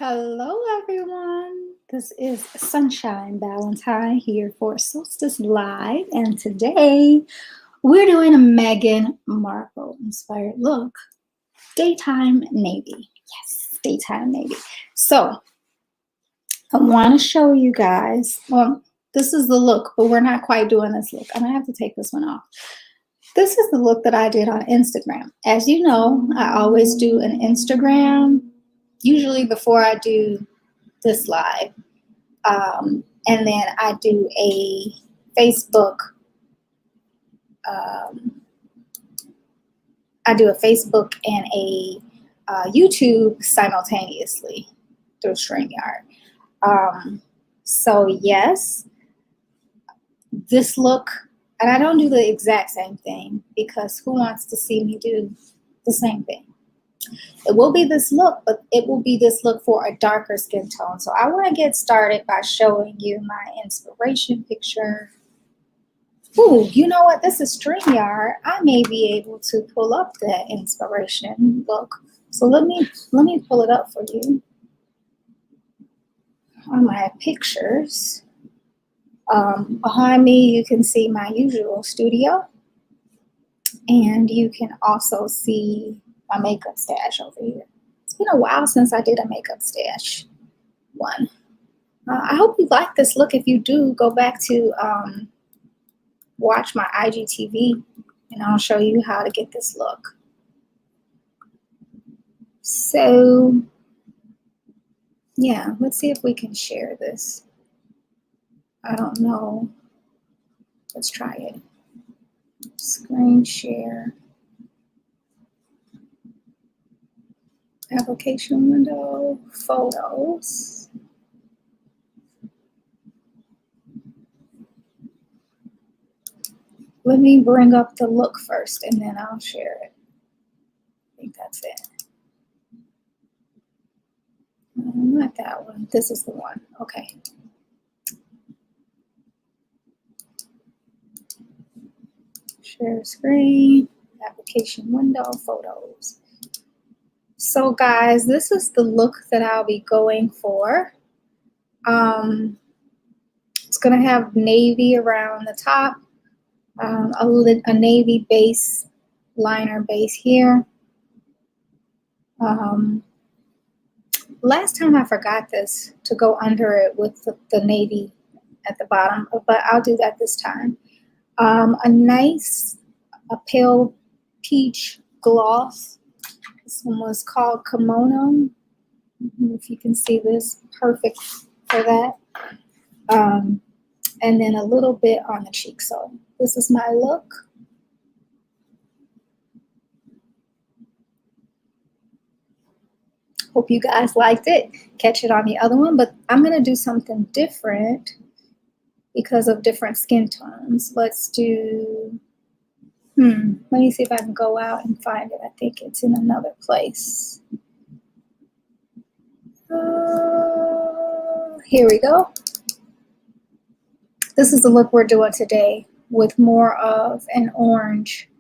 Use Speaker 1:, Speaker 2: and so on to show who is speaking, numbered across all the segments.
Speaker 1: Hello, everyone. This is Sunshine Valentine here for Solstice Live, and today we're doing a Meghan Markle inspired look, daytime navy. Yes, daytime navy. So I want to show you guys. Well, this is the look, but we're not quite doing this look. I'm gonna have to take this one off. This is the look that I did on Instagram. As you know, I always do an Instagram, usually before I do this live. And then I do a Facebook. I do a Facebook and a YouTube simultaneously through StreamYard. So yes, this look, and I don't do the exact same thing because who wants to see me do the same thing? It will be this look, but it will be this look for a darker skin tone. So I want to get started by showing you my inspiration picture. Ooh, you know what? This is StreamYard. I may be able to pull up that inspiration look. So let me pull it up for you on my pictures. Behind me, you can see my usual studio, and you can also see my makeup stash over here. It's been a while since I did a makeup stash one. I hope you like this look. If you do, go back to watch my IGTV, and I'll show you how to get this look. So yeah, let's see if we can share this. I don't know. Let's try it. Screen share. Application window, photos. Let me bring up the look first and then I'll share it. I think that's it. Not that one. This is the one. Okay. Share screen, application window, photos. So guys, this is the look that I'll be going for. It's going to have navy around the top, a navy base, liner base here. Last time I forgot this to go under it with the navy at the bottom, but I'll do that this time. A nice, pale peach gloss. This one was called Kimono. If you can see this, perfect for that. And then a little bit on the cheek. So this is my look. Hope you guys liked it. Catch it on the other one, but I'm going to do something different because of different skin tones. Let's do, let me see if I can go out and find it. I think it's in another place. Here we go. This is the look we're doing today with more of an orange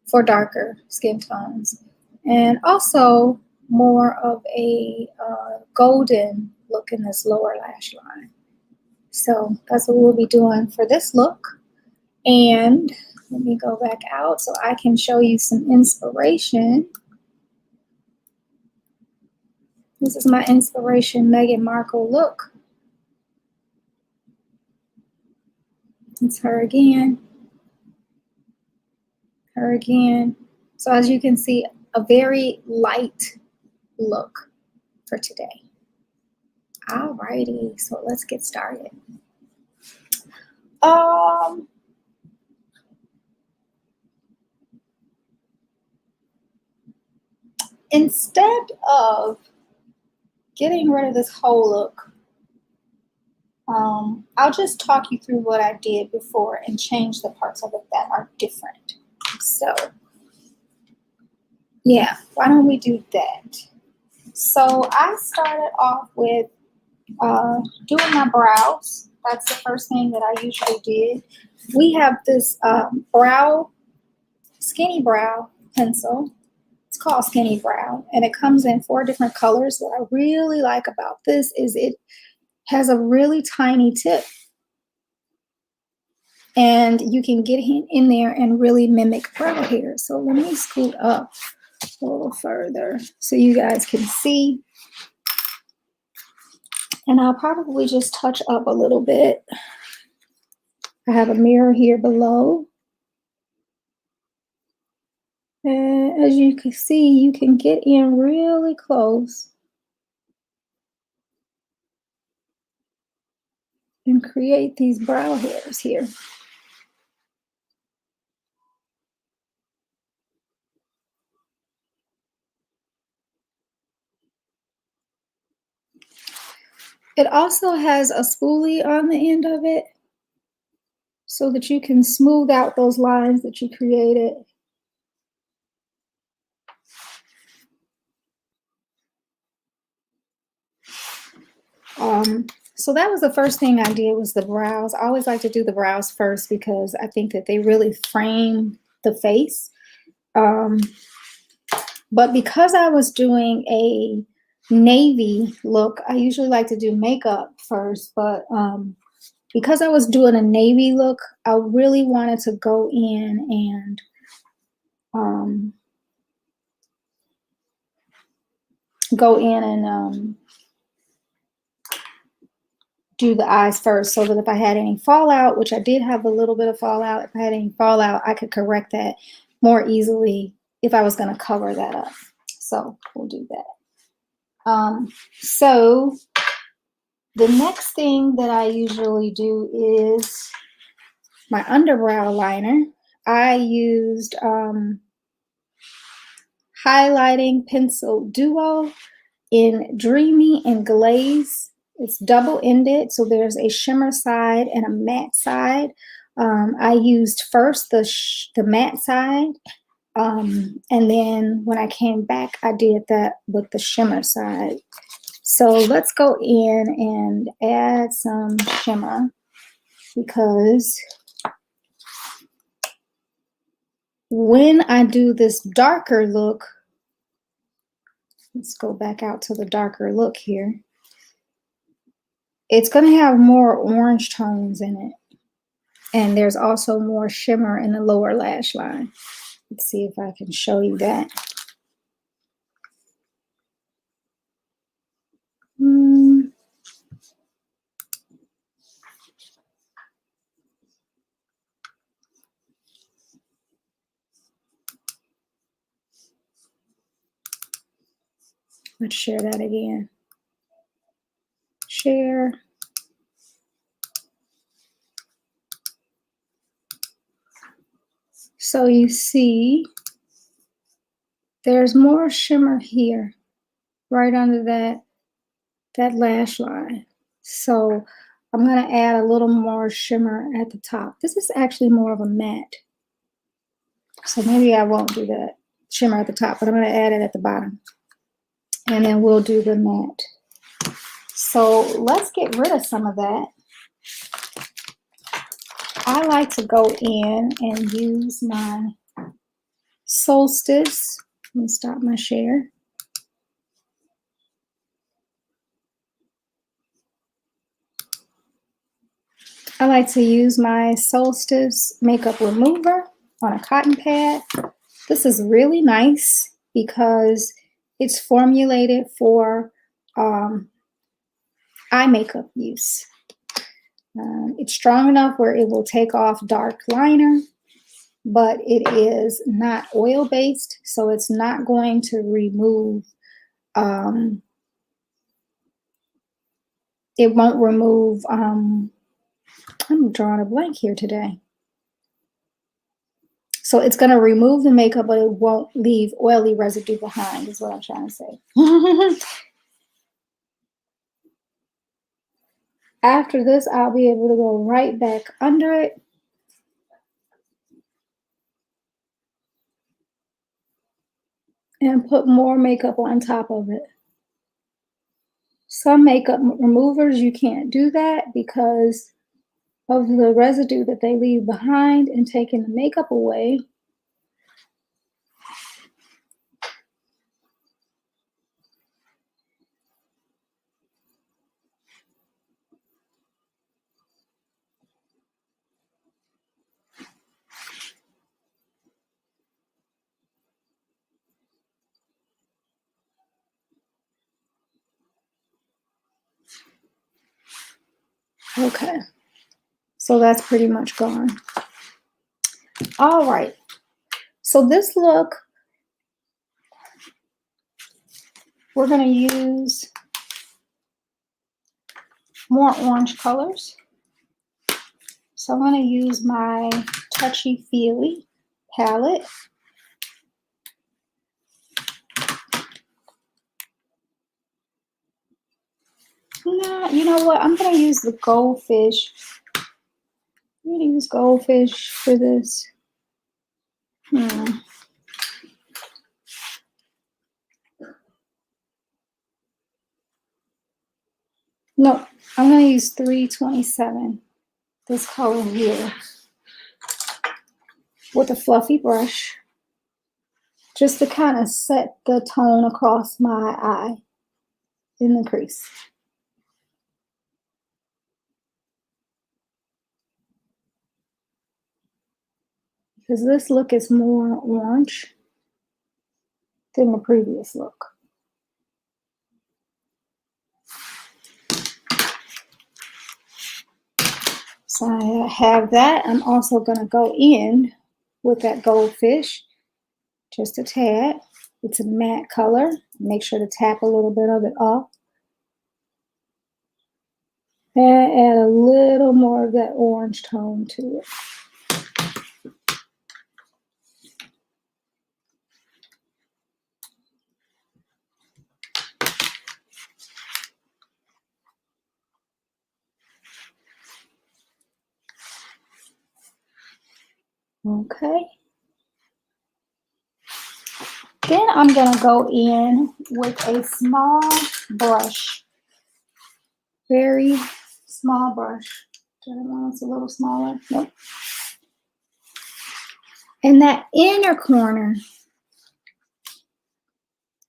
Speaker 1: for darker skin tones. And also more of a golden look in this lower lash line. So that's what we'll be doing for this look. And let me go back out so I can show you some inspiration. This is my inspiration Meghan Markle look. It's her again. Her again. So as you can see, a very light look for today. Alrighty, so let's get started. Instead of getting rid of this whole look, I'll just talk you through what I did before and change the parts of it that are different. So yeah, why don't we do that? So I started off with doing my brows. That's the first thing that I usually did. We have this skinny brow pencil. It's called Skinny Brown, and it comes in 4 different colors. What I really like about this is it has a really tiny tip, and you can get in there and really mimic brow hair. So let me scoot up a little further so you guys can see. And I'll probably just touch up a little bit. I have a mirror here below. And as you can see, you can get in really close and create these brow hairs here. It also has a spoolie on the end of it so that you can smooth out those lines that you created. So that was the first thing I did, was the brows. I always like to do the brows first because I think that they really frame the face. But because I was doing a navy look, I usually like to do makeup first, but because I was doing a navy look, I really wanted to go in and do the eyes first, so that if I had any fallout, which I did have a little bit of fallout, if I had any fallout, I could correct that more easily if I was going to cover that up. So we'll do that. So the next thing that I usually do is my underbrow liner. I used highlighting pencil duo in Dreamy and Glaze. It's double-ended, so there's a shimmer side and a matte side. I used first the matte side, and then when I came back, I did that with the shimmer side. So let's go in and add some shimmer, because when I do this darker look, let's go back out to the darker look here. It's going to have more orange tones in it. And there's also more shimmer in the lower lash line. Let's see if I can show you that. Let's share that again. Share. So you see, there's more shimmer here, right under that lash line. So I'm going to add a little more shimmer at the top. This is actually more of a matte. So maybe I won't do that shimmer at the top, but I'm going to add it at the bottom. And then we'll do the matte. So let's get rid of some of that. I like to go in and use my Solstice. Let me stop my share. I like to use my Solstice makeup remover on a cotton pad. This is really nice because it's formulated for eye makeup use. It's strong enough where it will take off dark liner, but it is not oil-based, so it's not going to remove, it won't remove, I'm drawing a blank here today. So it's going to remove the makeup, but it won't leave oily residue behind, is what I'm trying to say. After this, I'll be able to go right back under it. And put more makeup on top of it. Some makeup removers, you can't do that because of the residue that they leave behind and taking the makeup away. Okay, so that's pretty much gone. All right, so this look, we're going to use more orange colors. So I'm going to use my Touchy Feely palette. Nah, you know what? I'm going to use the goldfish. I'm going to use goldfish for this. No, I'm going to use 327, this color here, with a fluffy brush, just to kind of set the tone across my eye in the crease. Because this look is more orange than the previous look. So I have that. I'm also going to go in with that goldfish, just a tad. It's a matte color. Make sure to tap a little bit of it off. And add a little more of that orange tone to it. Okay. Then I'm going to go in with a small brush, very small brush. Do I want it's a little smaller? Nope. And that inner corner,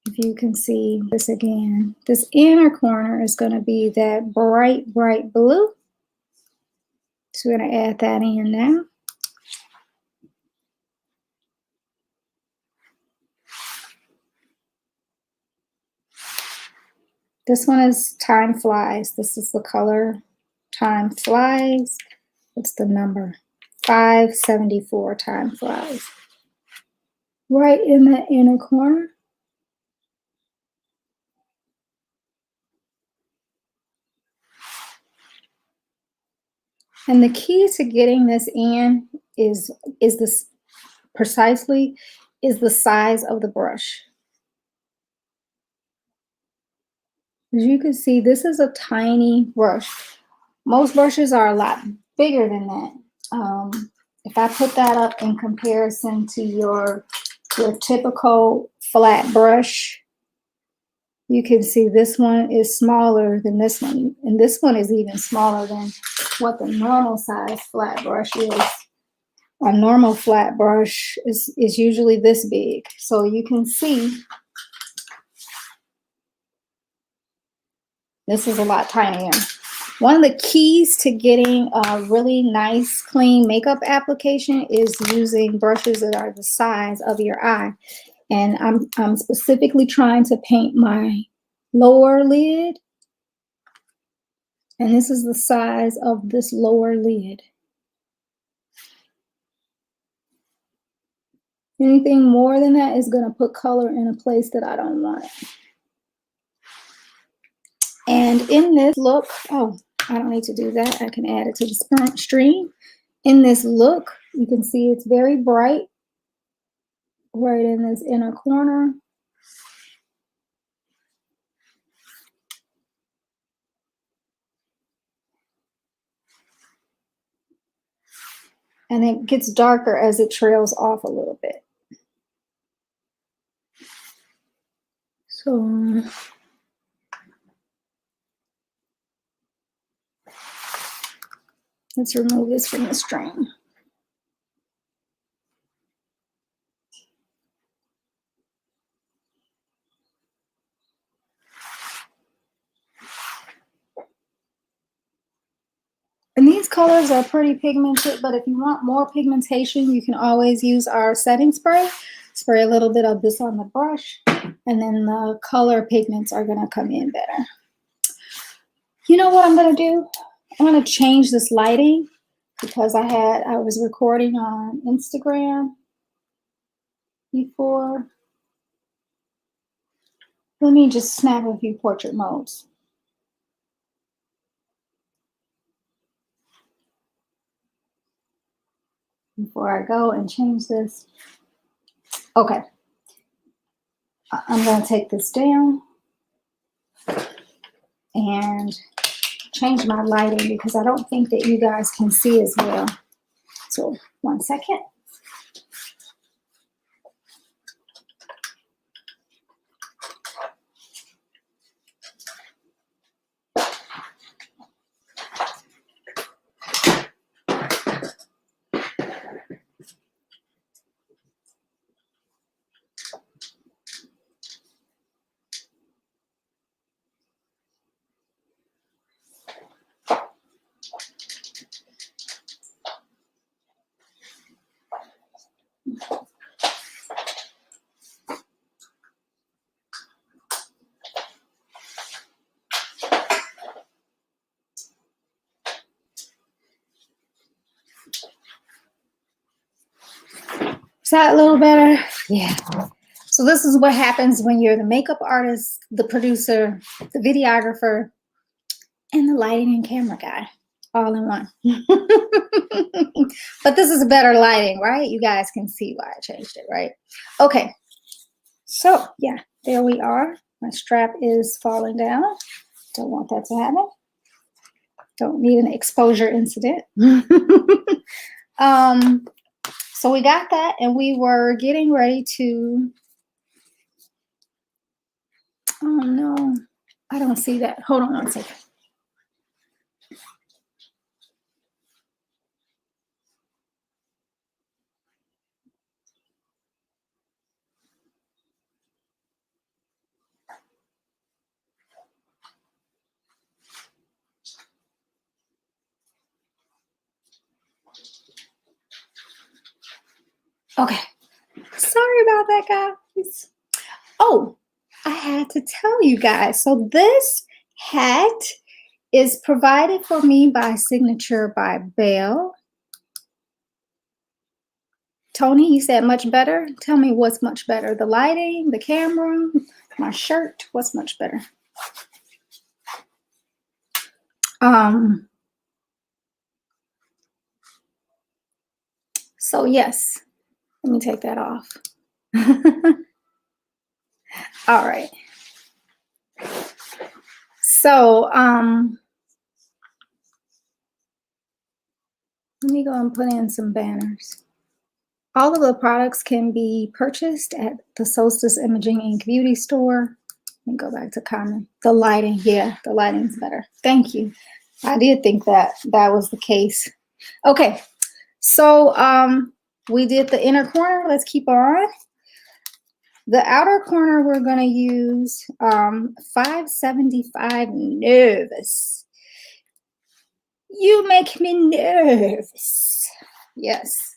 Speaker 1: if you can see this again, this inner corner is going to be that bright, bright blue. So we're going to add that in now. This one is Time Flies. This is the color Time Flies. What's the number? 574 Time Flies. Right in the inner corner. And the key to getting this in is this precisely is the size of the brush. As you can see, this is a tiny brush. Most brushes are a lot bigger than that. If I put that up in comparison to your typical flat brush, you can see this one is smaller than this one. And this one is even smaller than what the normal size flat brush is. A normal flat brush is usually this big. So you can see this is a lot tinier. One of the keys to getting a really nice, clean makeup application is using brushes that are the size of your eye. And I'm specifically trying to paint my lower lid. And this is the size of this lower lid. Anything more than that is going to put color in a place that I don't want it. And in this look, oh, I don't need to do that. I can add it to the stream. In this look, you can see it's very bright right in this inner corner. And it gets darker as it trails off a little bit. So let's remove this from the stream. And these colors are pretty pigmented, but if you want more pigmentation, you can always use our setting spray. Spray a little bit of this on the brush, and then the color pigments are going to come in better. You know what I'm going to do? I'm going to change this lighting because I was recording on Instagram before. Let me just snap a few portrait modes. Before I go and change this. Okay. I'm going to take this down and change my lighting because I don't think that you guys can see as well. So 1 second. Is that a little better? Yeah. So this is what happens when you're the makeup artist, the producer, the videographer, and the lighting and camera guy all in one. But this is better lighting, right? You guys can see why I changed it, right? Okay. So yeah, there we are. My strap is falling down. Don't want that to happen. Don't need an exposure incident. So we got that, and we were getting ready to, oh no, I don't see that. Hold on 1 second. Okay. Sorry about that, guys. Oh, I had to tell you guys. So this hat is provided for me by Signature by Belle. Tony, you said much better. Tell me what's much better. The lighting, the camera, my shirt. What's much better? So yes, let me take that off. All right. So let me go and put in some banners. All of the products can be purchased at the Solstice Imaging Inc. Beauty store. Let me go back to comment. The lighting, yeah, the lighting's better. Thank you. I did think that was the case. Okay, so we did the inner corner. Let's keep on. The outer corner, we're going to use 575 Nervous. You make me nervous. Yes.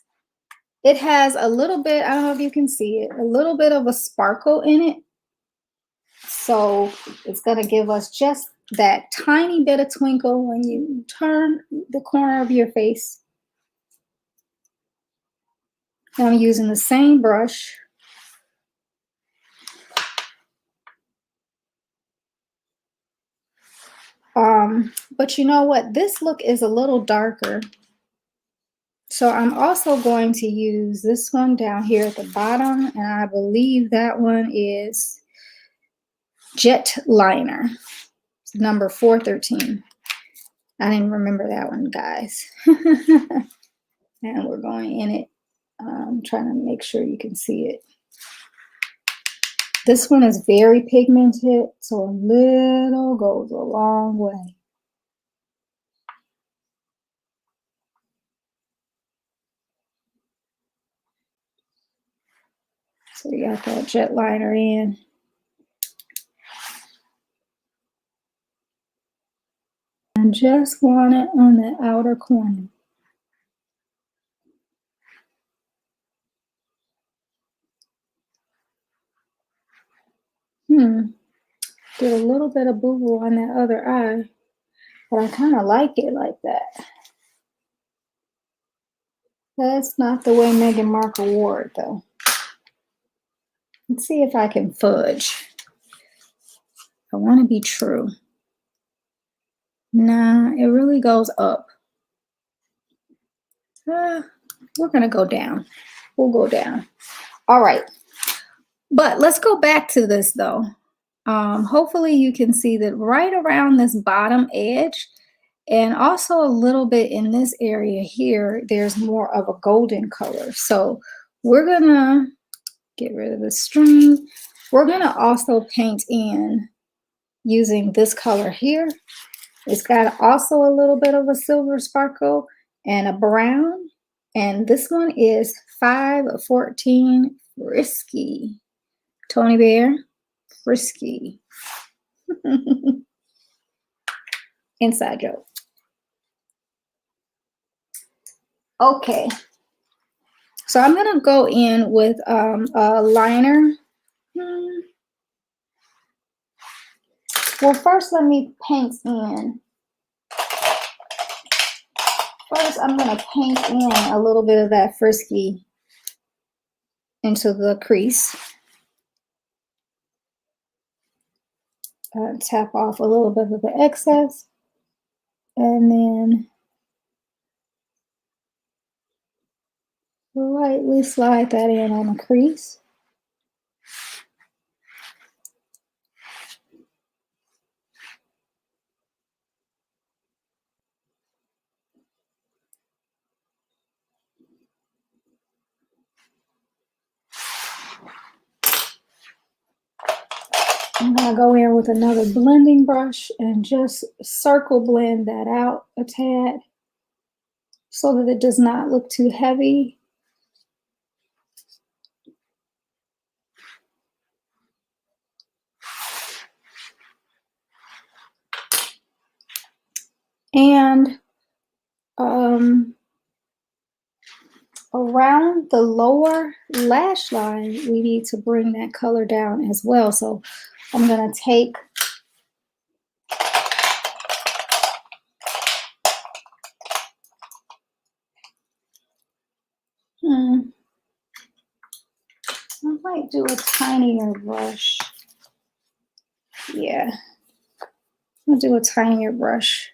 Speaker 1: It has a little bit, I don't know if you can see it, a little bit of a sparkle in it. So it's going to give us just that tiny bit of twinkle when you turn the corner of your face. And I'm using the same brush. But you know what? This look is a little darker. So I'm also going to use this one down here at the bottom. And I believe that one is Jet Liner, number 413. I didn't remember that one, guys. And we're going in it. I'm trying to make sure you can see it. This one is very pigmented, so a little goes a long way. So we got that jet liner in. I just want it on the outer corner. Did a little bit of boo-boo on that other eye. But I kind of like it like that. That's not the way Meghan Markle wore it, though. Let's see if I can fudge. I want to be true. Nah, it really goes up. We're going to go down. We'll go down. All right. But let's go back to this, though. Hopefully you can see that right around this bottom edge, and also a little bit in this area here, there's more of a golden color. So we're going to get rid of the string. We're going to also paint in using this color here. It's got also a little bit of a silver sparkle and a brown. And this one is 514 Frisky. Tony Bear, Frisky. Inside joke. Okay. So I'm going to go in with a liner. Well, first let me paint in. First, I'm going to paint in a little bit of that Frisky into the crease. Tap off a little bit of the excess. And then lightly slide that in on the crease. I'm going to go in with another blending brush and just circle blend that out a tad so that it does not look too heavy. And around the lower lash line, we need to bring that color down as well. So I'm going to take I might do a tinier brush. Yeah, I'll do a tinier brush.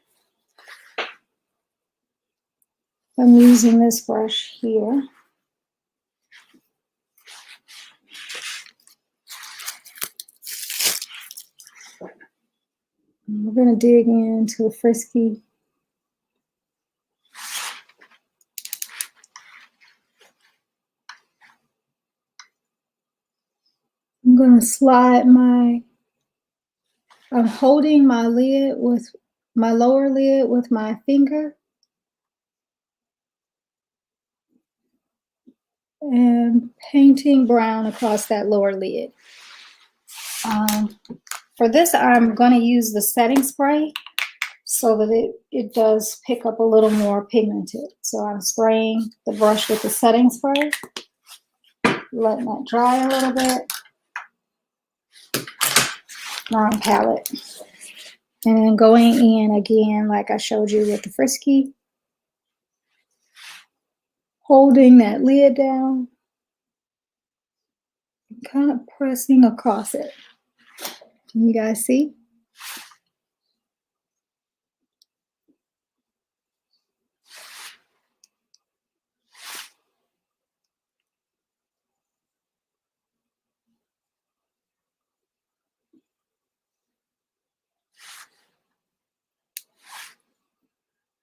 Speaker 1: I'm using this brush here. We're going to dig into the Frisky. I'm going to slide I'm holding my lid with my lower lid with my finger. And painting brown across that lower lid. For this, I'm going to use the setting spray so that it does pick up a little more pigmented. So I'm spraying the brush with the setting spray, letting that dry a little bit. Wrong palette. And then going in again, like I showed you with the Frisky, holding that lid down, kind of pressing across it. Can you guys see?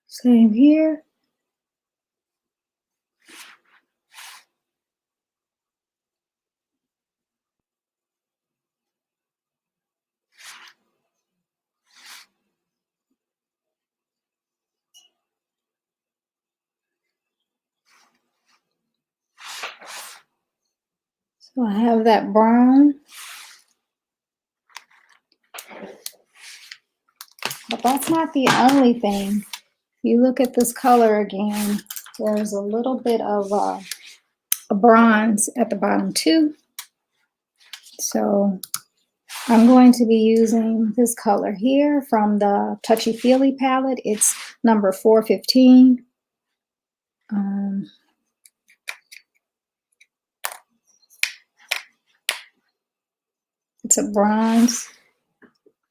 Speaker 1: Same here. So I have that brown. But that's not the only thing. If you look at this color again, there's a little bit of a bronze at the bottom too. So I'm going to be using this color here from the Touchy Feely palette. It's number 415. It's a bronze.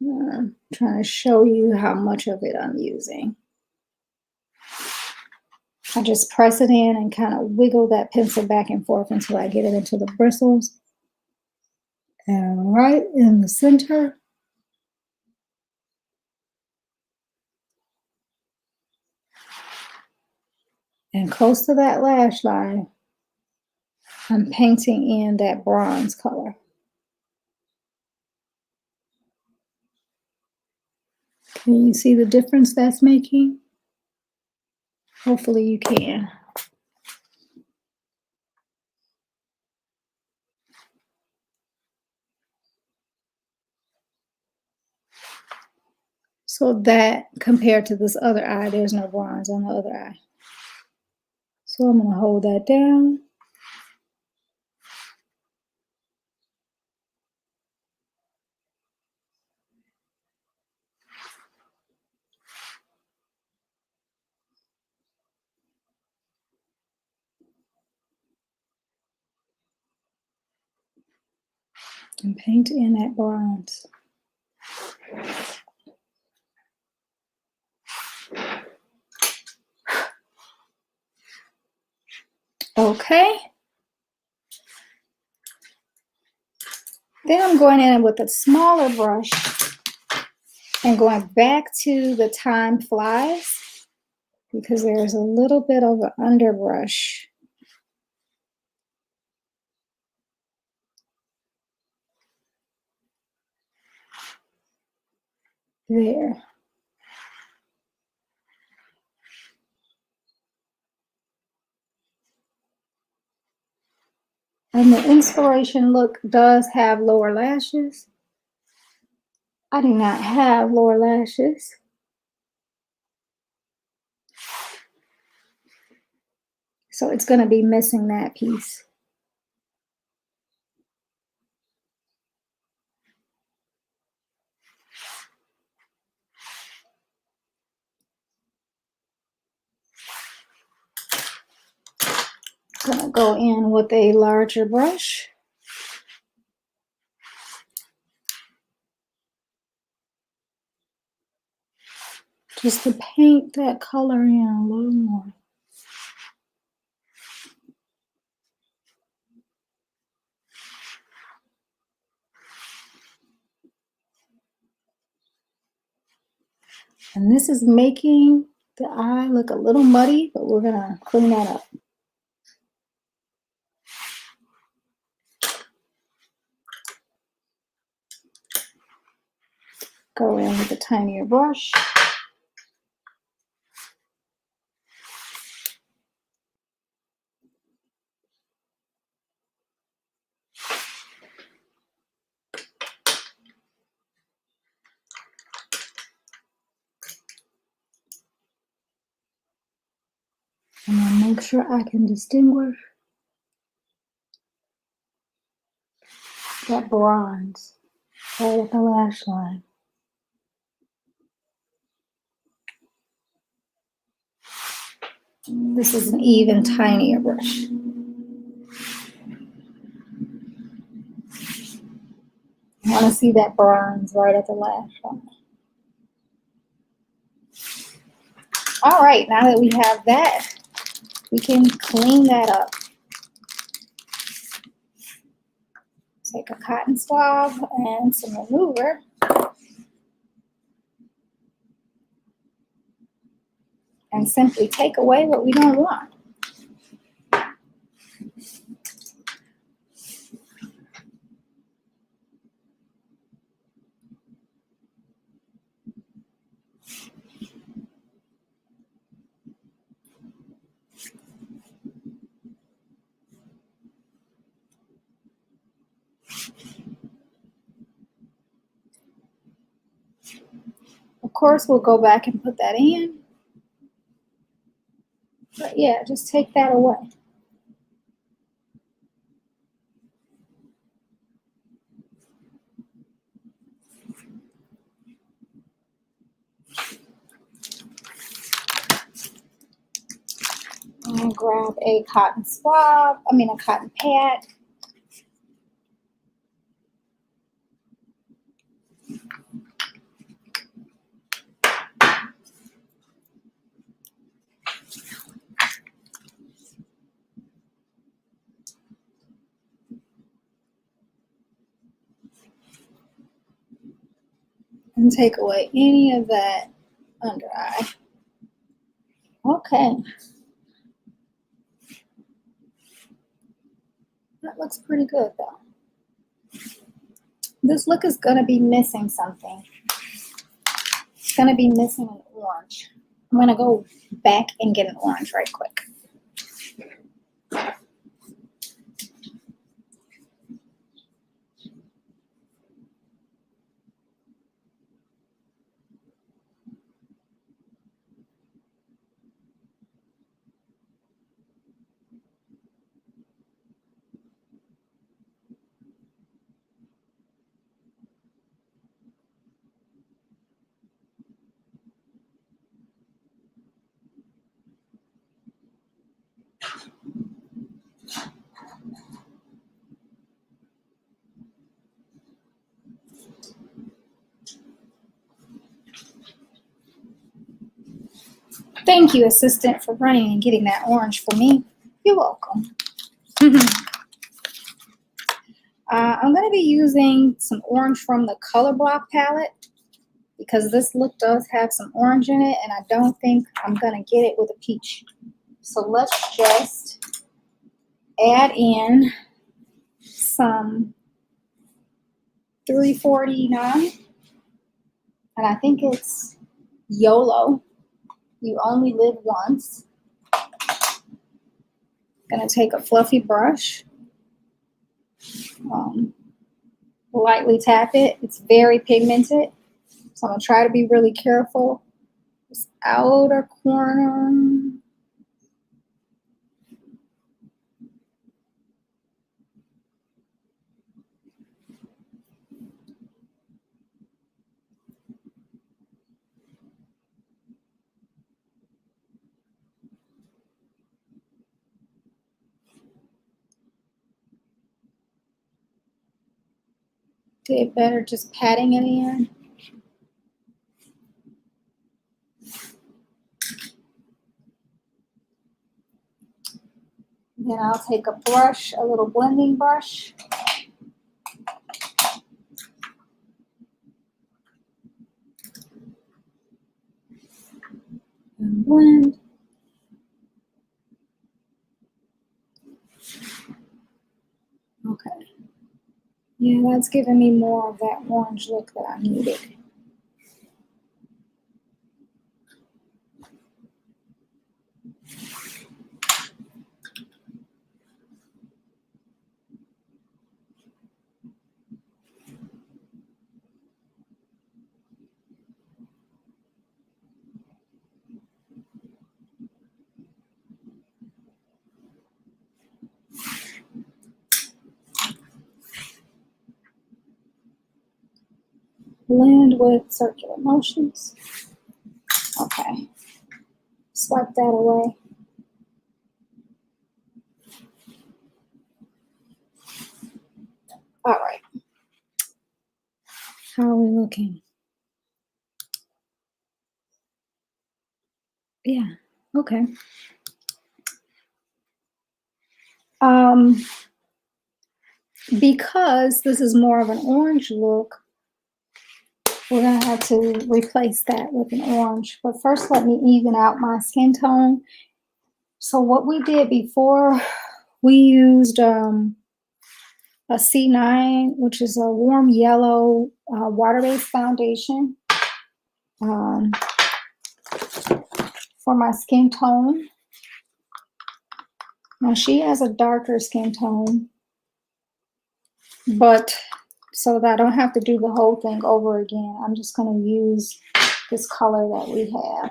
Speaker 1: I'm trying to show you how much of it I'm using. I just press it in and kind of wiggle that pencil back and forth until I get it into the bristles. And right in the center, and close to that lash line, I'm painting in that bronze color. Can you see the difference that's making? Hopefully you can. So that compared to this other eye, there's no bronze on the other eye. So I'm going to hold that down. And paint in that bronze. Okay. Then I'm going in with a smaller brush and going back to the Time Flies because there's a little bit of an underbrush there. And the Inspiration look does have lower lashes. I do not have lower lashes. So it's going to be missing that piece. I'm going to go in with a larger brush. Just to paint that color in a little more. And this is making the eye look a little muddy, but we're gonna clean that up. Go in with a tinier brush. And then make sure I can distinguish that bronze right at the lash line. This is an even tinier brush. I want to see that bronze right at the lash line. All right, now that we have that, we can clean that up. Take a cotton swab and some remover. And simply take away what we don't want. Of course, we'll go back and put that in. But yeah, just take that away. And grab a cotton swab, a cotton pad. And take away any of that under eye. Okay. That looks pretty good though. This look is gonna be missing something. It's gonna be missing an orange. I'm gonna go back and get an orange right quick. Thank you, assistant, for running and getting that orange for me. You're welcome. I'm going to be using some orange from the Color Block palette because this look does have some orange in it, and I don't think I'm going to get it with a peach. So let's just add in some 349, and I think it's YOLO. You only live once. Gonna take a fluffy brush, lightly tap it. It's very pigmented, so I'm gonna try to be really careful. This outer corner. Did better just patting it in. Then I'll take a brush, a little blending brush. And blend. Okay. Yeah, that's giving me more of that orange look that I needed. Blend with circular motions. Okay. Swipe that away. All right. How are we looking? Yeah. Okay. Because this is more of an orange look, we're going to have to replace that with an orange. But first, let me even out my skin tone. So what we did before, we used a C9, which is a warm yellow water-based foundation for my skin tone. Now, she has a darker skin tone, but so that I don't have to do the whole thing over again, I'm just going to use this color that we have.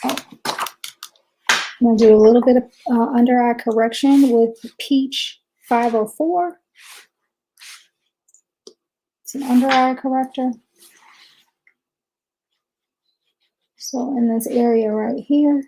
Speaker 1: Okay. I'm going to do a little bit of under eye correction with Peach 504. It's an under eye corrector. So in this area right here.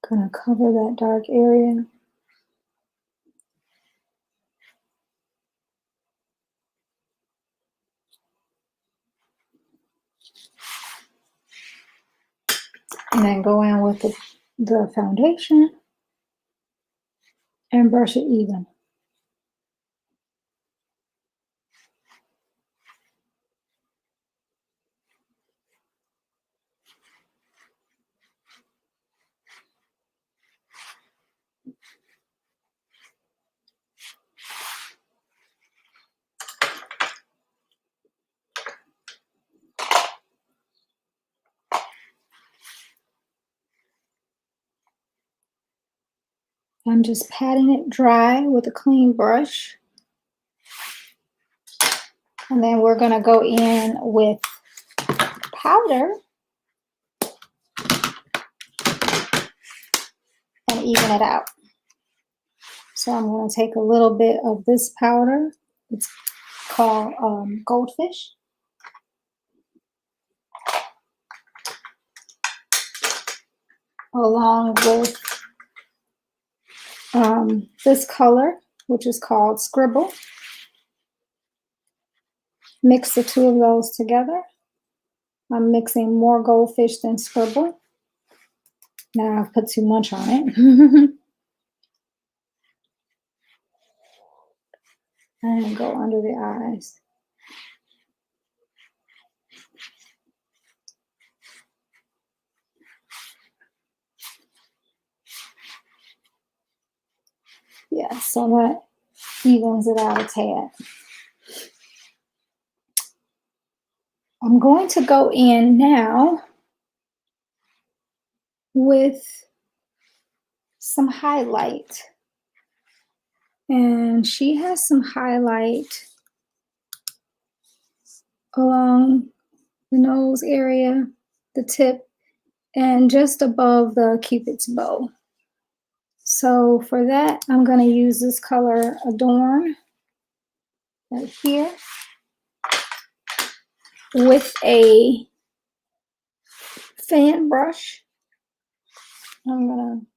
Speaker 1: Gonna cover that dark area. And then go in with the foundation and brush it even. I'm just patting it dry with a clean brush. And then we're going to go in with powder and even it out. So I'm going to take a little bit of this powder. It's called Goldfish. Along with this color, which is called Scribble. Mix the two of those together. I'm mixing more Goldfish than Scribble. Now I've put too much on it. And go under the eyes. Yeah, so that evens it out a tad. I'm going to go in now with some highlight. And she has some highlight along the nose area, the tip, and just above the Cupid's bow. So for that, I'm going to use this color Adorn right here with a fan brush. I'm going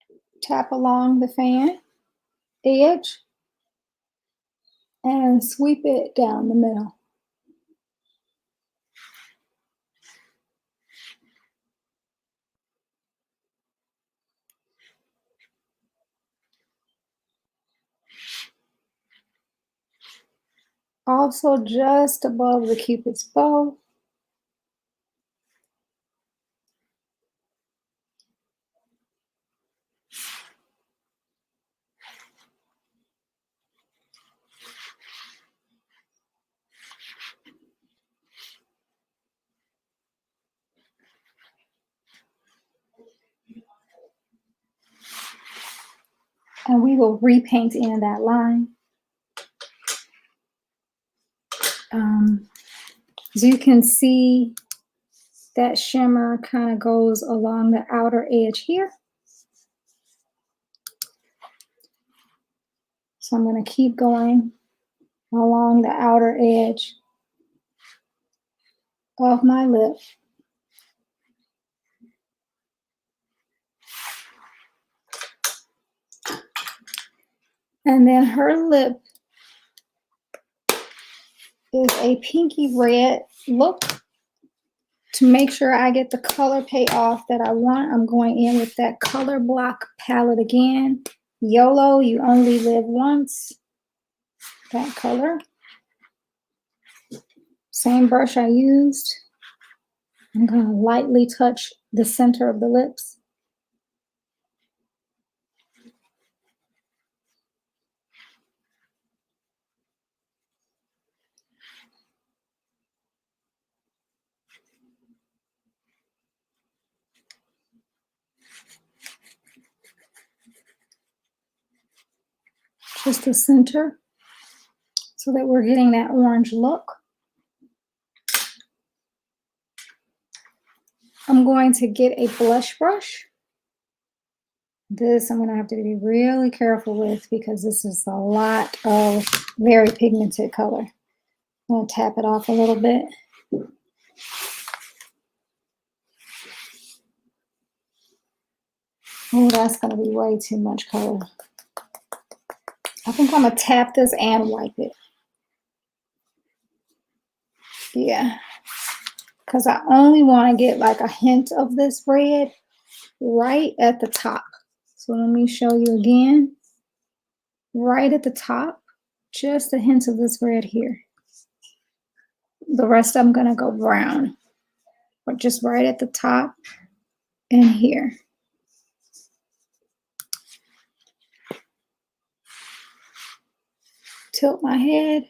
Speaker 1: to tap along the fan edge and sweep it down the middle. Also just above the Cupid's bow. And we will repaint in that line. As you can see, that shimmer kind of goes along the outer edge here. So I'm going to keep going along the outer edge of my lip. And then her lip is a pinky red look. To make sure I get the color payoff that I want, I'm going in with that Color Block palette again. YOLO, you only live once. That color. Same brush I used. I'm going to lightly touch the center of the lips. just the center, so that we're getting that orange look. I'm going to get a blush brush. This I'm going to have to be really careful with because this is a lot of very pigmented color. I'm going to tap it off a little bit. Oh, that's going to be way too much color. I think I'm going to tap this and wipe it. Yeah, because I only want to get like a hint of this red right at the top. So let me show you again. Right at the top, just a hint of this red here. The rest I'm going to go brown, but just right at the top and here. Tilt my head.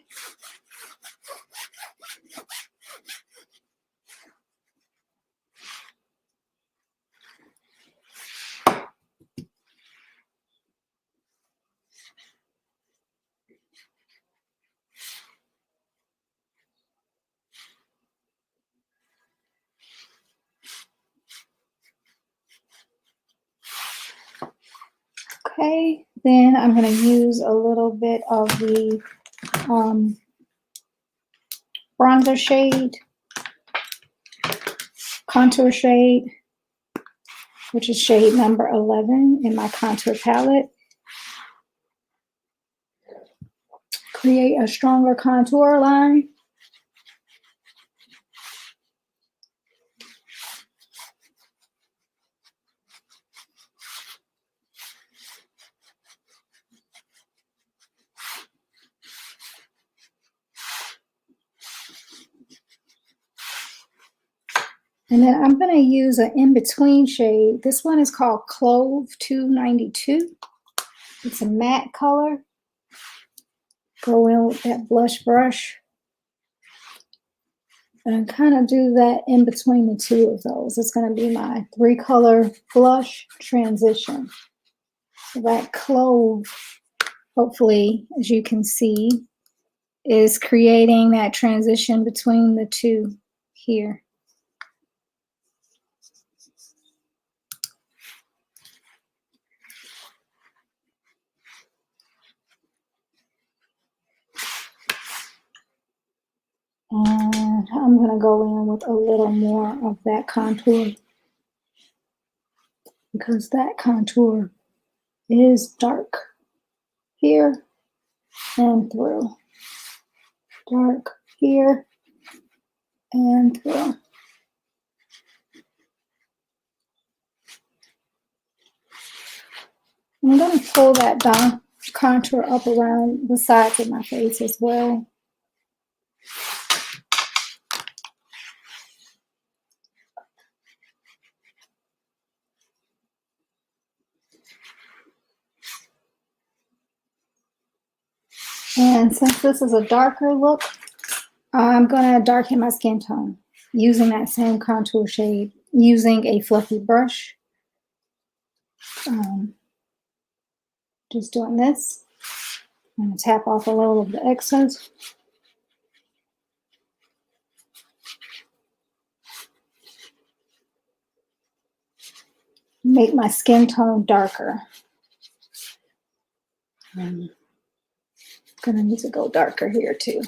Speaker 1: Okay, then I'm going to use a little bit of the bronzer shade, contour shade, which is shade number 11 in my contour palette. Create a stronger contour line. And then I'm going to use an in-between shade. This one is called Clove 292. It's a matte color. Go in with that blush brush. And kind of do that in between the two of those. It's going to be my 3-color blush transition. So that Clove, hopefully, as you can see, is creating that transition between the two here. And I'm going to go in with a little more of that contour because that contour is dark here and through. Dark here and through. I'm going to pull that down contour up around the sides of my face as well. And since this is a darker look, I'm going to darken my skin tone using that same contour shade, using a fluffy brush. Just doing this. I'm going to tap off a little of the excess. Make my skin tone darker. I'm going to need to go darker here too.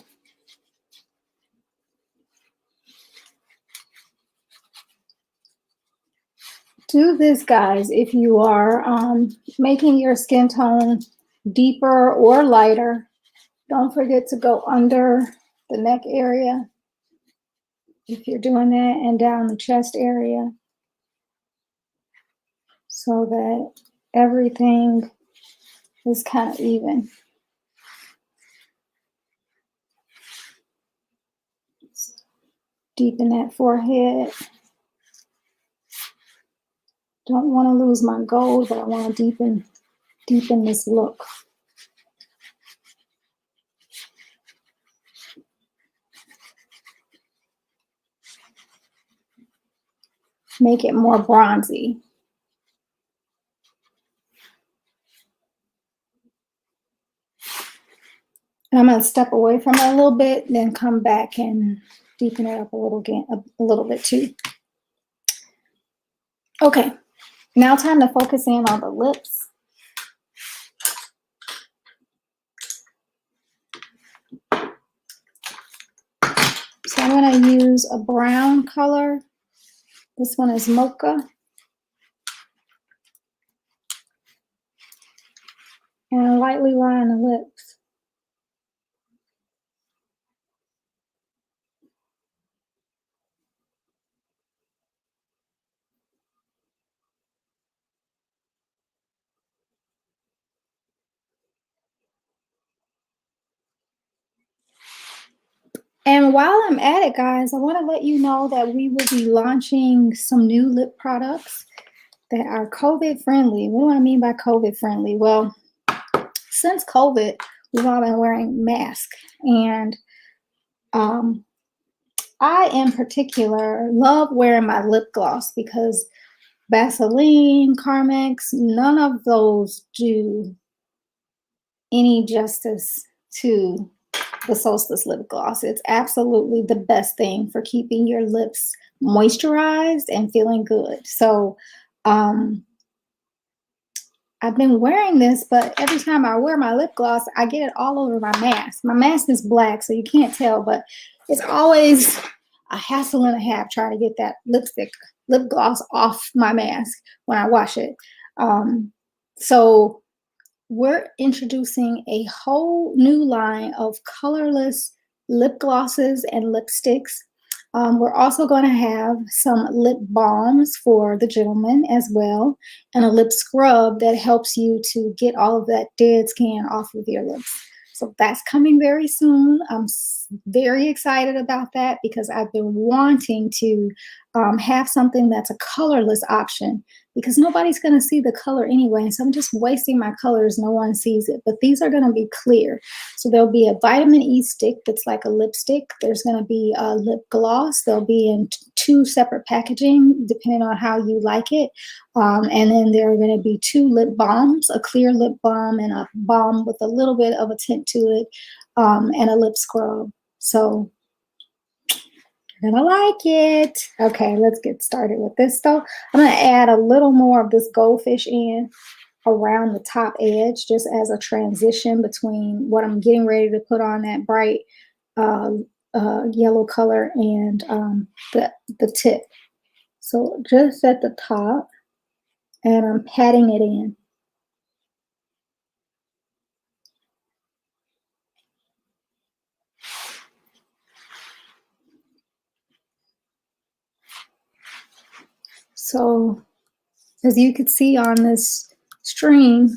Speaker 1: Do this, guys, if you are making your skin tone deeper or lighter. Don't forget to go under the neck area if you're doing that, and down the chest area, so that everything is kind of even. Deepen that forehead. Don't want to lose my gold, but I want to deepen this look. Make it more bronzy. And I'm going to step away from it a little bit, then come back and deepen it up a little bit too. Okay, now time to focus in on the lips. So I'm going to use a brown color. This one is Mocha. And lightly line the lips. And while I'm at it, guys, I want to let you know that we will be launching some new lip products that are COVID friendly. What do I mean by COVID friendly? Well, since COVID, we've all been wearing masks. And I, in particular, love wearing my lip gloss because Vaseline, Carmex, none of those do any justice to the Solstice lip gloss. It's absolutely the best thing for keeping your lips moisturized and feeling good. So I've been wearing this, but every time I wear my lip gloss, I get it all over my mask. My mask is black, so you can't tell, but it's always a hassle and a half trying to get that lip gloss off my mask when I wash it. So we're introducing a whole new line of colorless lip glosses and lipsticks. We're also going to have some lip balms for the gentleman as well, and a lip scrub that helps you to get all of that dead skin off of your lips. So that's coming very soon. I'm very excited about that because I've been wanting to have something that's a colorless option, because nobody's going to see the color anyway. So I'm just wasting my colors. No one sees it. But these are going to be clear. So there'll be a vitamin E stick that's like a lipstick. There's going to be a lip gloss. They'll be in two separate packaging, depending on how you like it. And then there are going to be two lip balms, a clear lip balm and a balm with a little bit of a tint to it, and a lip scrub. So you're gonna like it. Okay, let's get started with this though. I'm gonna add a little more of this goldfish in around the top edge, just as a transition between what I'm getting ready to put on, that bright yellow color, and the tip. So just at the top, and I'm patting it in. So as you can see on this string,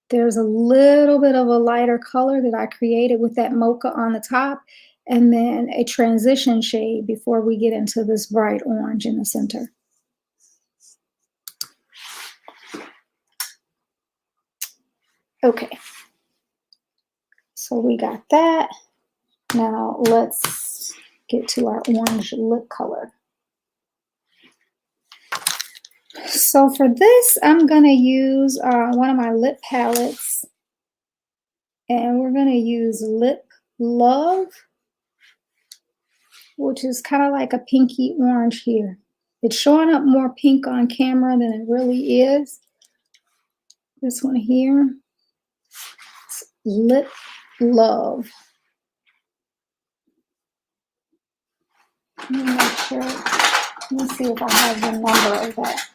Speaker 1: there's a little bit of a lighter color that I created with that mocha on the top, and then a transition shade before we get into this bright orange in the center. Okay, so we got that. Now let's get to our orange lip color. So for this, I'm going to use one of my lip palettes, and we're going to use Lip Love, which is kind of like a pinky orange here. It's showing up more pink on camera than it really is. This one here, it's Lip Love. Let me make sure. Let me see if I have the number of that.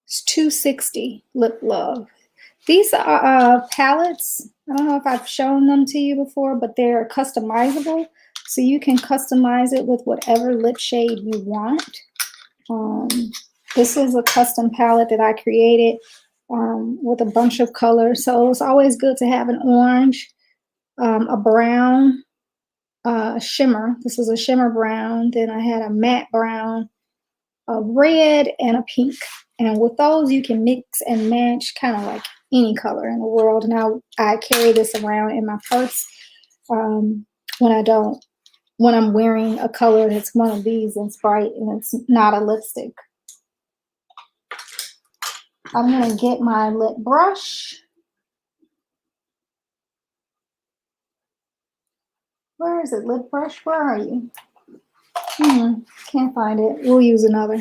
Speaker 1: It's 260 Lip Love. These are palettes. I don't know if I've shown them to you before, but they're customizable. So you can customize it with whatever lip shade you want. This is a custom palette that I created with a bunch of colors. So it's always good to have an orange, a brown, shimmer. This is a shimmer brown. Then I had a matte brown, a red, and a pink. And with those, you can mix and match kind of like any color in the world. Now I carry this around in my purse when I'm wearing a color that's one of these and it's bright and it's not a lipstick. I'm going to get my lip brush. Where is it, lip brush? Where are you? Can't find it. We'll use another.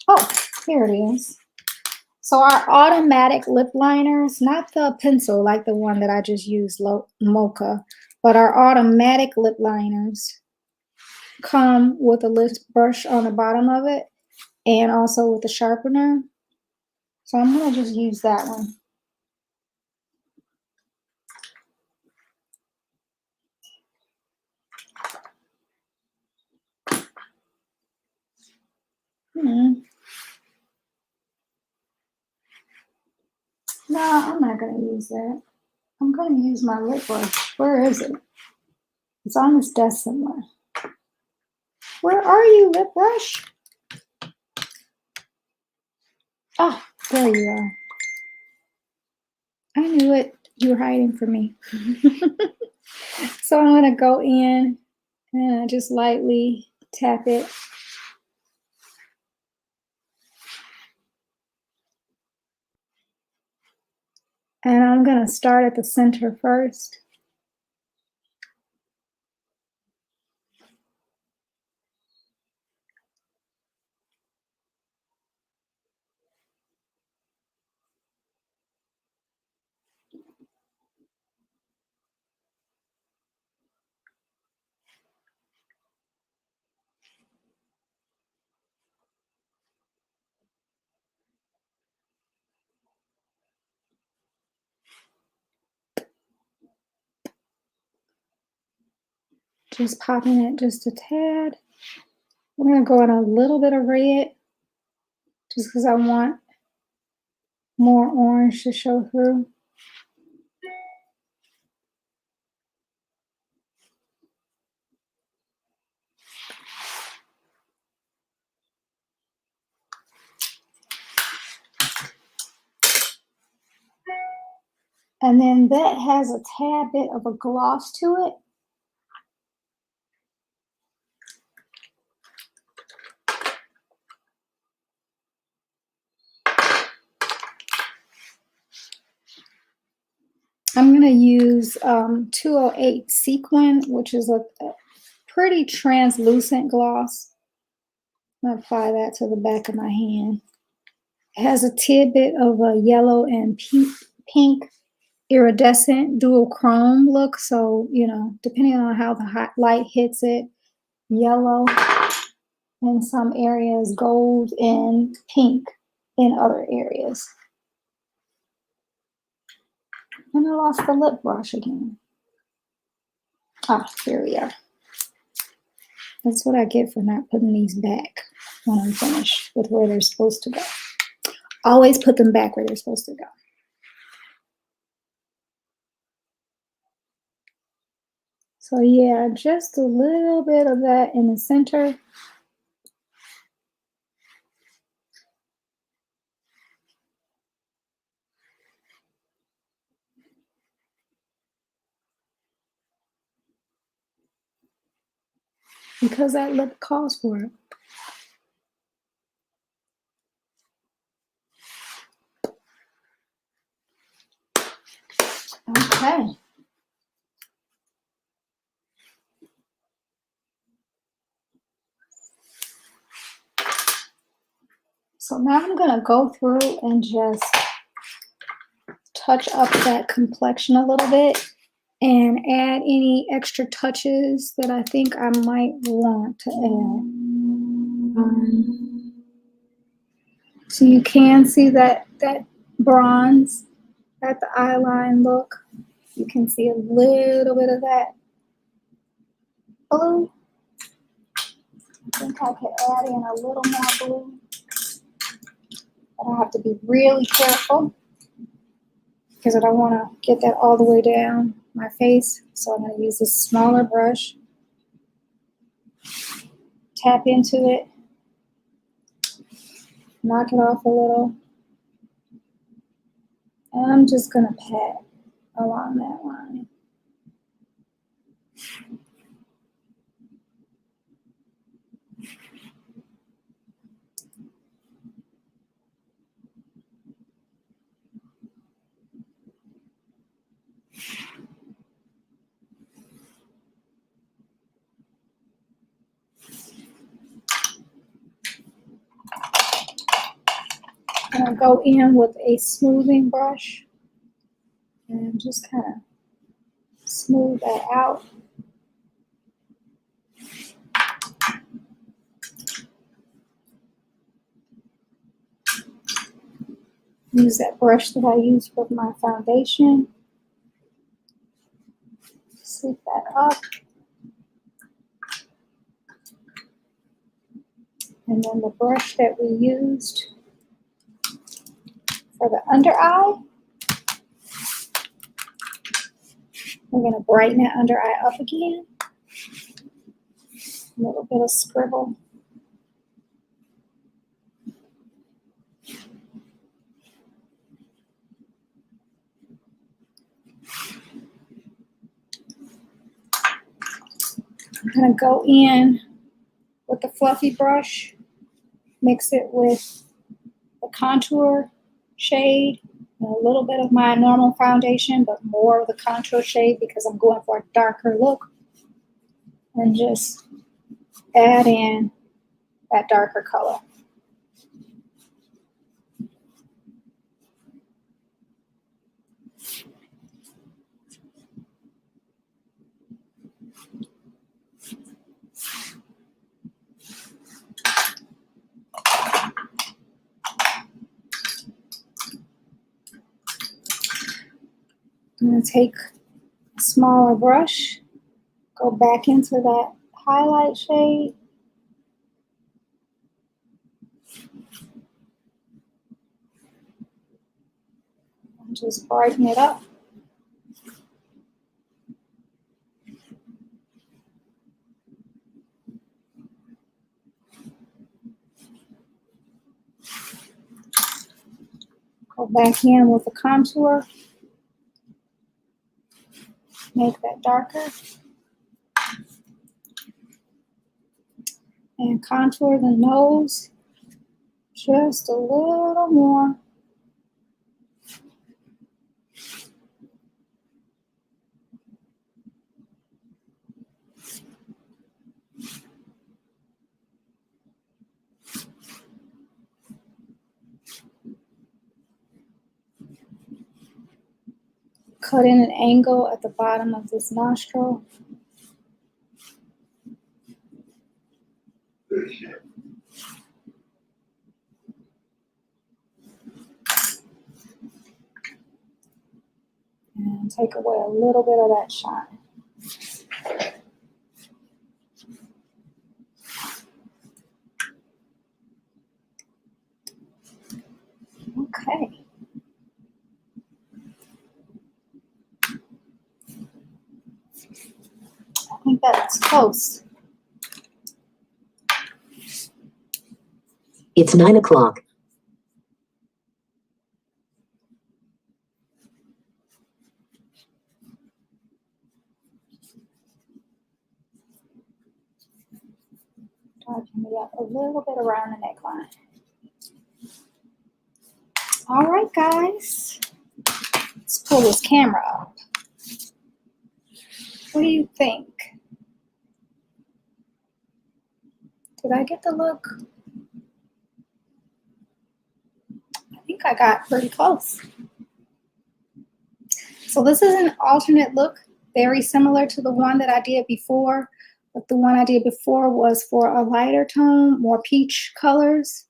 Speaker 1: Oh, here it is. So our automatic lip liners, not the pencil like the one that I just used, Mocha, but our automatic lip liners come with a lip brush on the bottom of it and also with a sharpener. So I'm going to just use that one. No, I'm not going to use that. I'm going to use my lip brush. Where is it? It's on this desk somewhere. Where are you, lip brush? Oh, there you are. I knew it. You were hiding from me. So I'm going to go in and just lightly tap it. And I'm going to start at the center first. Just popping it just a tad. I'm going to go in a little bit of red just because I want more orange to show through. And then that has a tad bit of a gloss to it. I'm going to use 208 Sequin, which is a pretty translucent gloss. I'm going to apply that to the back of my hand. It has a tidbit of a yellow and pink iridescent dual chrome look. So, you know, depending on how the hot light hits it, yellow in some areas, gold and pink in other areas. And I lost the lip brush again. Ah, here we are. That's what I get for not putting these back when I'm finished with where they're supposed to go. Always put them back where they're supposed to go. So yeah, just a little bit of that in the center. Because that lip calls for it. Okay. So now I'm going to go through and just touch up that complexion a little bit and add any extra touches that I think I might want to add. So you can see that bronze at the eyeline look. You can see a little bit of that blue. I think I could add in a little more blue. But I have to be really careful because I don't want to get that all the way down my face. So I'm going to use this smaller brush. Tap into it. Knock it off a little. And I'm just going to pat along that line. I'm going to go in with a smoothing brush and just kind of smooth that out. Use that brush that I used with my foundation. Sweep that up. And then the brush that we used for the under eye, we're going to brighten that under eye up again. A little bit of scribble. I'm going to go in with the fluffy brush, mix it with the contour shade, and a little bit of my normal foundation, but more of the contour shade because I'm going for a darker look, and just add in that darker color. I'm going to take a smaller brush, go back into that highlight shade, and just brighten it up. Go back in with the contour, make that darker, and contour the nose just a little more. Cut in an angle at the bottom of this nostril. And take away a little bit of that shine. Okay. I think that's close.
Speaker 2: It's 9 o'clock.
Speaker 1: Darken me up a little bit around the neckline. All right, guys. Let's pull this camera up. What do you think? Did I get the look? I think I got pretty close. So this is an alternate look, very similar to the one that I did before. But the one I did before was for a lighter tone, more peach colors,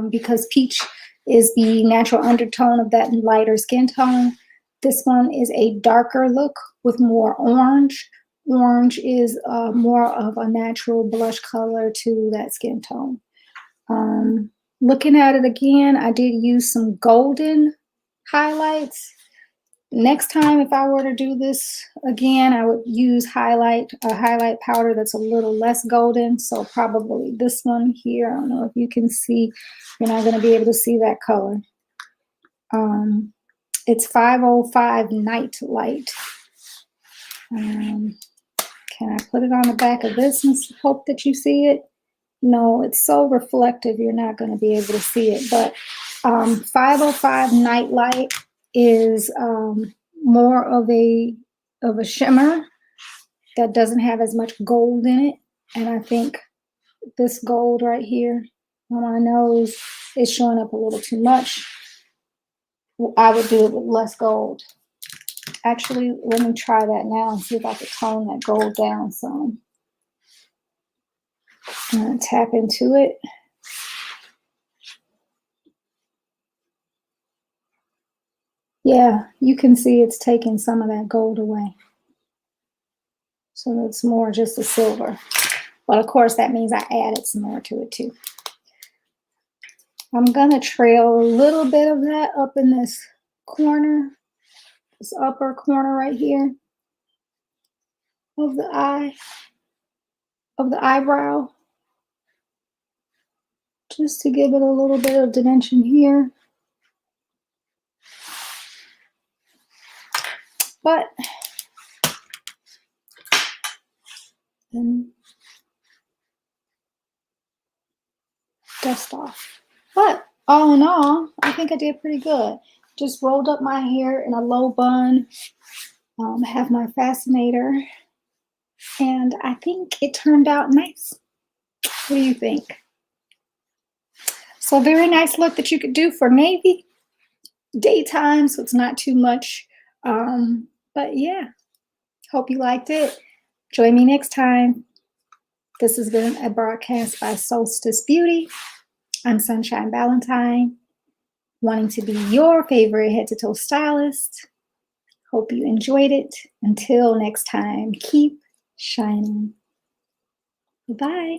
Speaker 1: because peach is the natural undertone of that lighter skin tone. This one is a darker look with more orange. Orange is more of a natural blush color to that skin tone. Looking at it again, I did use some golden highlights. Next time, if I were to do this again, I would use a highlight powder that's a little less golden. So probably this one here. I don't know if you can see. You're not going to be able to see that color. It's 505 Night Light. Can I put it on the back of this and hope that you see it? No, it's so reflective you're not going to be able to see it. But 505 Night Light is more of a shimmer that doesn't have as much gold in it. And I think this gold right here on my nose is showing up a little too much. I would do it with less gold. Actually, let me try that now and see if I can tone that gold down some. I'm going to tap into it. Yeah, you can see it's taking some of that gold away. So it's more just a silver. But of course, that means I added some more to it too. I'm going to trail a little bit of that up in this corner, this upper corner right here of the eye, of the eyebrow, just to give it a little bit of dimension here. But then dust off. But all in all, I think I did pretty good. Just rolled up my hair in a low bun, have my fascinator, and I think it turned out nice. What do you think? So a very nice look that you could do for navy daytime, so it's not too much. But yeah, hope you liked it. Join me next time. This has been a broadcast by Solstice Beauty. I'm Sunshine Valentine, wanting to be your favorite head to toe stylist. Hope you enjoyed it. Until next time, keep shining. Bye.